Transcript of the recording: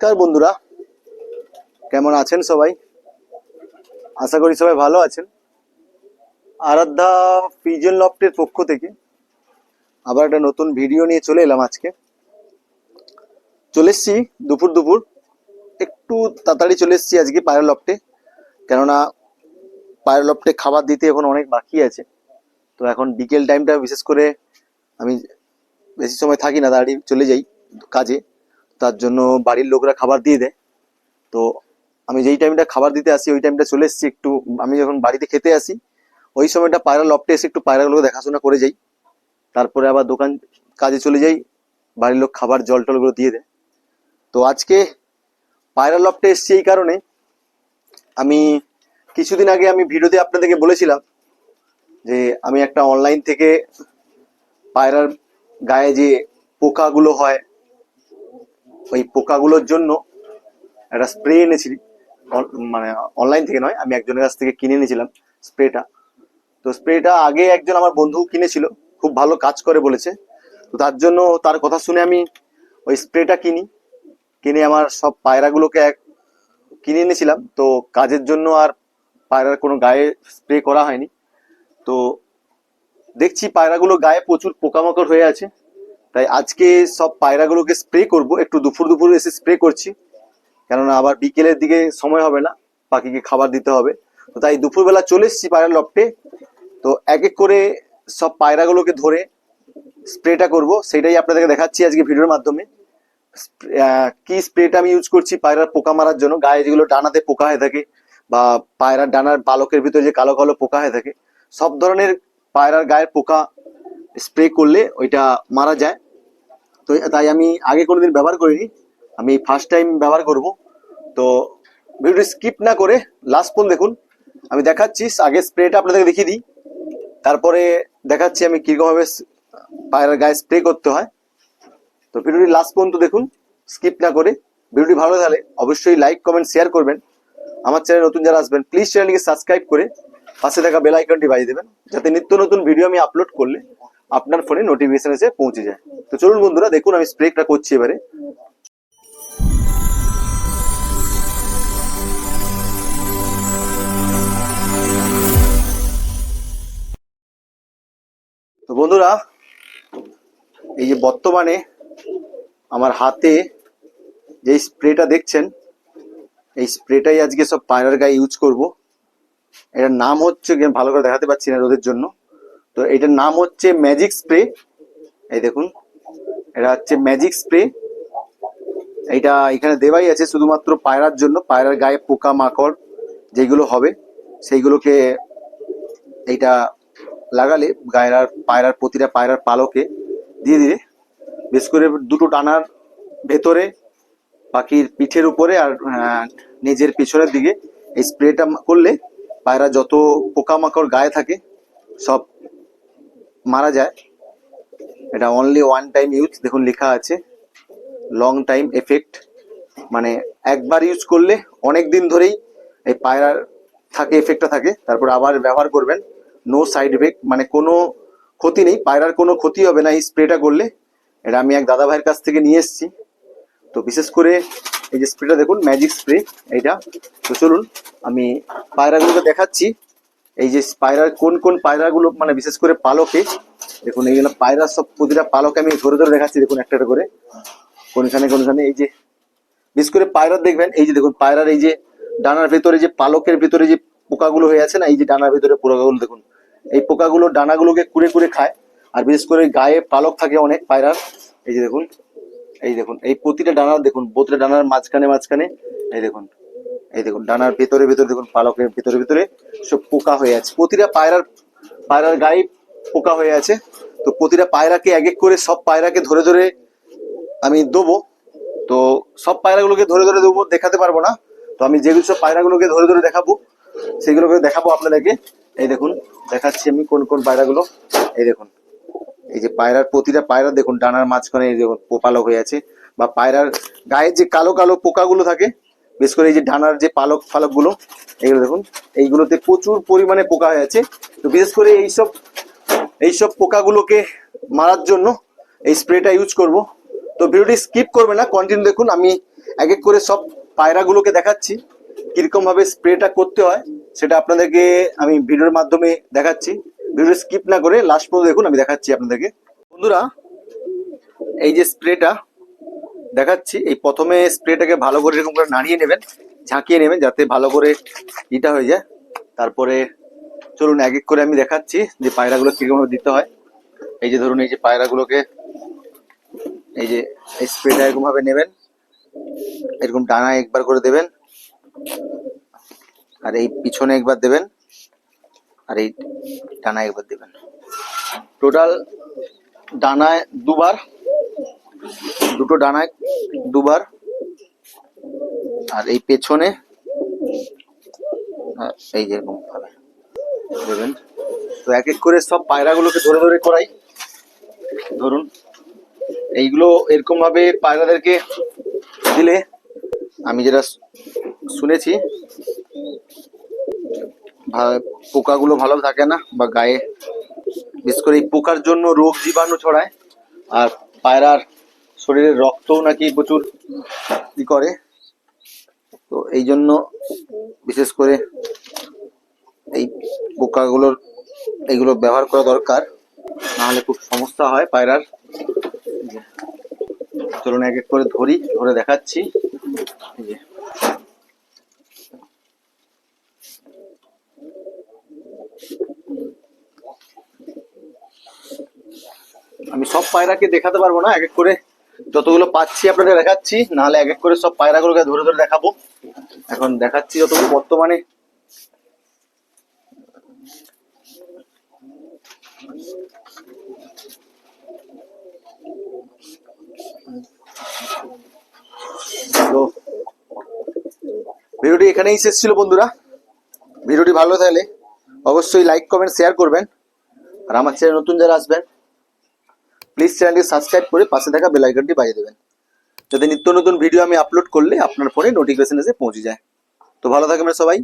নমস্কার বন্ধুরা, কেমন আছেন সবাই? আশা করি সবাই ভালো আছেন। আরাধ্যা পিজন লফটের পক্ষ থেকে আবার একটা নতুন ভিডিও নিয়ে চলে এলাম। আজকে চলে এসছি দুপুর দুপুর, একটু তাড়াতাড়ি চলে এসছি আজকে পায়রা লফটে, কেননা পায়রা লফটে খাবার দিতে এখন অনেক বাকি আছে। তো এখন বিকেল টাইমটা বিশেষ করে আমি বেশি সময় থাকি না, তাড়াতাড়ি চলে যাই কাজে। তার জন্য বাড়ির লোকরা খাবার দিয়ে দেয়। তো আমি যেই টাইমটা খাবার দিতে আসি ওই টাইমটা চলে এসেছি একটু। আমি যখন বাড়িতে খেতে আসি ওই সময়টা পায়রা লফটে এসে একটু পায়রাগুলোকে দেখাশোনা করে যাই, তারপরে আবার দোকান কাজে চলে যাই। বাড়ির লোক খাবার জল টলগুলো দিয়ে দেয়। তো আজকে পায়রা লফটে এসেছি এই কারণে, আমি কিছুদিন আগে আমি ভিডিওতে আপনাদেরকে বলেছিলাম যে আমি একটা অনলাইন থেকে পায়রার গায়ে যে পোকাগুলো হয় ওই পোকাগুলোর জন্য একটা স্প্রে এনেছি। মানে অনলাইন থেকে নয়, আমি একজনের কাছ থেকে কিনে নিয়েছিলাম স্প্রেটা। তো স্প্রেটা আগে একজন আমার বন্ধু কিনেছিল, খুব ভালো কাজ করে বলেছে। তো তার জন্য তার কথা শুনে আমি ওই স্প্রেটা কিনে আমার সব পায়রাগুলোকে কিনে এনেছিলাম। তো কাজের জন্য আর পায়রার কোনো গায়ে স্প্রে করা হয়নি। তো দেখছি পায়রাগুলো গায়ে প্রচুর পোকামাকড় হয়ে আছে, তাই আজকে সব পায়রাগুলোকে স্প্রে করব। একটু দুপুর দুপুর এসে স্প্রে করছি, কেননা আবার বিকেলের দিকে সময় হবে না, পাখিকে খাবার দিতে হবে। তো তাই দুপুরবেলা চলে এসেছি পায়রা লফটে। তো এক এক করে সব পায়রাগুলোকে ধরে স্প্রেটা করব, সেটাই আপনাদেরকে দেখাচ্ছি আজকে ভিডিওর মাধ্যমে। কি স্প্রেটা আমি ইউজ করছি পায়রার পোকা মারার জন্য। গায়ে যেগুলো ডানাতে পোকা হয়ে থাকে বা পায়রার ডানার পালকের ভিতরে যে কালো কালো পোকা হয়ে থাকে, সব ধরনের পায়রার গায়ের পোকা স্প্রে করলে ওইটা মারা যায়। তো তাই আমি আগে কোনোদিন ব্যবহার করিনি, আমি ফার্স্ট টাইম ব্যবহার করব। তো ভিডিওটি স্কিপ না করে লাস্ট পর্যন্ত দেখুন। আমি দেখাচ্ছি, আগে স্প্রেটা আপনাদেরকে দেখিয়ে দিই, তারপরে দেখাচ্ছি আমি কিরকম ভাবে পায়রার গায়ে স্প্রে করতে হয়। তো ভিডিওটি লাস্ট পর্যন্ত দেখুন স্কিপ না করে। ভিডিওটি ভালো লাগলে অবশ্যই লাইক কমেন্ট শেয়ার করবেন। আমার চ্যানেলে নতুন যারা আসবেন প্লিজ চ্যানেলটিকে সাবস্ক্রাইব করে পাশে থাকা বেল আইকনটি বাজিয়ে দেবেন, যাতে নিত্য নতুন ভিডিও আমি আপলোড করলে আপনার ফোনে নোটিফিকেশন এসে পৌঁছে যায়। তো চলুন বন্ধুরা দেখুন আমি স্প্রেটা করছি এবারে। তো বন্ধুরা, এই যে বর্তমানে আমার হাতে যে স্প্রেটা দেখছেন, এই স্প্রেটাই আজকে সব পায়রার গায়ে ইউজ করব। এটার নাম হচ্ছে, ভালো করে দেখাতে পাচ্ছি না রোদের জন্য, তো এটার নাম হচ্ছে ম্যাজিক স্প্রে। এই দেখুন, এটা হচ্ছে ম্যাজিক স্প্রে। এইটা এখানে দেওয়াই আছে শুধুমাত্র পায়রার জন্য। পায়রার গায়ে পোকা মাকড় যেগুলো হবে সেইগুলোকে এইটা লাগালে পায়রার প্রতিটা পায়রার পালকে দিয়ে দিলে, বিশেষ করে দুটো ডানার ভেতরে, পাখির পিঠের উপরে আর নিজের পিছনের দিকে এই স্প্রেটা করলে পায়রা যত পোকামাকড় গায়ে থাকে সব মারা যায়। এটা অনলি ওয়ান টাইম ইউজ, দেখুন লেখা আছে লং টাইম এফেক্ট, মানে একবার ইউজ করলে অনেক দিন ধরেই এই পায়রার এফেক্টটা থাকে। তারপর আবার ব্যবহার করবেন, নো সাইড এফেক্ট, মানে কোনো ক্ষতি নেই, পায়রার কোনো ক্ষতি হবে না এই স্প্রেটা করলে। এটা আমি এক দাদা ভাইয়ের কাছ থেকে নিয়ে এসেছি। তো বিশেষ করে এই যে স্প্রেটা দেখুন ম্যাজিক স্প্রে এইটা। তো চলুন আমি পায়রাগুলোকে দেখাচ্ছি। এই যে পায়রার কোন কোন পায়রাগুলো, মানে বিশেষ করে পালকে দেখুন, এইগুলো পায়রার সব প্রতিটা পালকে আমি ধরে ধরে দেখাচ্ছি। দেখুন একটা একটা করে কোনখানে কোনখানে, এই যে বিশেষ করে পায়রার দেখবেন, এই যে দেখুন পায়রার এই যে ডানার ভেতরে যে পালকের ভেতরে যে পোকাগুলো হয়ে আছে না, এই যে ডানার ভেতরে পোকাগুলো দেখুন, এই পোকাগুলো ডানাগুলোকে কুড়ে কুড়ে খায়। আর বিশেষ করে গায়ে পালক থাকে অনেক পায়রার, এই যে দেখুন, এই প্রতিটা ডানার দেখুন, প্রতিটা ডানার মাঝখানে মাঝখানে এই দেখুন ডানার ভেতরে ভেতরে দেখুন, পালকের ভেতরে ভেতরে সব পোকা হয়ে আছে। প্রতিটা পায়রার গায়ে পোকা হয়ে আছে। তো প্রতিটা পায়রাকে এক এক করে সব পায়রাকে ধরে ধরে আমি দেবো। তো সব পায়রাগুলোকে ধরে ধরে দেবো, দেখাতে পারবো না। তো আমি যেগুলো সব পায়রাগুলোকে ধরে ধরে দেখাবো সেগুলোকে দেখাবো আপনাদেরকে। এই দেখুন দেখাচ্ছি আমি কোন কোন পায়রাগুলো। এই দেখুন, এই যে প্রতিটা পায়রা দেখুন ডানার মাঝখানে এই দেখুন পালক হয়ে আছে, বা পায়রার গায়ে যে কালো কালো পোকাগুলো থাকে, বিশেষ করে এই যে ডানার যে ফালকগুলো, এইগুলো দেখুন, এইগুলোতে প্রচুর পরিমাণে পোকা হয়ে আছে। তো বিশেষ করে এইসব পোকাগুলোকে মারার জন্য এই স্প্রেটা ইউজ করব। তো ভিডিওটি স্কিপ করবে না, কন্টিনিউ দেখুন। আমি এক এক করে সব পায়রাগুলোকে দেখাচ্ছি কিরকম ভাবে স্প্রেটা করতে হয়, সেটা আপনাদেরকে আমি ভিডিওর মাধ্যমে দেখাচ্ছি। ভিডিও স্কিপ না করে লাস্ট পর্যন্ত দেখুন, আমি দেখাচ্ছি আপনাদেরকে। বন্ধুরা, এই যে স্প্রেটা দেখাচ্ছি, এই প্রথমে স্প্রেটাকে ভালো করে এরকম করে নাড়িয়ে নেবেন, ঝাঁকিয়ে নেবেন যাতে ভালো করে ইটা হয়ে যায়। তারপরে চলুন এক এক করে আমি দেখাচ্ছি যে পায়রাগুলো কিরকম ভাবে দিতে হয়। এই যে ধরুন, এই যে পায়রাগুলোকে এই যে এই স্প্রেটা এরকম ভাবে নেবেন, এরকম ডানায় একবার করে দেবেন, আর এই পিছনে একবার দেবেন, আর এই ডানায় একবার দেবেন। টোটাল ডানায় দুবার, দুটো ডানায় দুবার, আর এই পেছনে এই যেরকম ভাবে দেবেন। তো এক এক করে সব পায়রাগুলোকে ধরে ধরে করাই। ধরুন এইগুলো এরকম ভাবে পায়রাদেরকে দিলে, আমি যেটা শুনেছি, পোকাগুলো ভালো থাকে না, বা গায়ে বিশেষ করে এই পোকার জন্য রোগ জীবাণু ছড়ায়, আর পায়রার শরীরের রক্তও নাকি প্রচুর ই করে। তো এই জন্য বিশেষ করে এই পোকাগুলোর এইগুলো ব্যবহার করা দরকার, নাহলে খুব সমস্যা হয় পায়রার। চলুন এক এক করে ধরে দেখাচ্ছি। আমি সব পায়রাকে দেখাতে পারবো না, এক এক করে যতগুলো পাচ্ছি আপনাদের দেখাচ্ছি, নাহলে এক এক করে সব পায়রাগুলোকে ধরে ধরে দেখাবো। এখন দেখাচ্ছি যতগুলো বর্তমানে। তো ভিডিওটি এখানেই শেষ ছিল বন্ধুরা। ভিডিওটি ভালো থাকলে অবশ্যই লাইক কমেন্ট শেয়ার করবেন, আর আমার চ্যানেল নতুন যারা আসবেন প্লিজ চ্যানেলটি সাবস্ক্রাইব করে পাশে থাকা বেল আইকনটি বাজিয়ে দেবেন, যাতে নিত্য নতুন ভিডিও আমি আপলোড করলে আপনার ফোনে নোটিফিকেশন এসে পৌঁছে যায়। তো ভালো থাকবেন সবাই।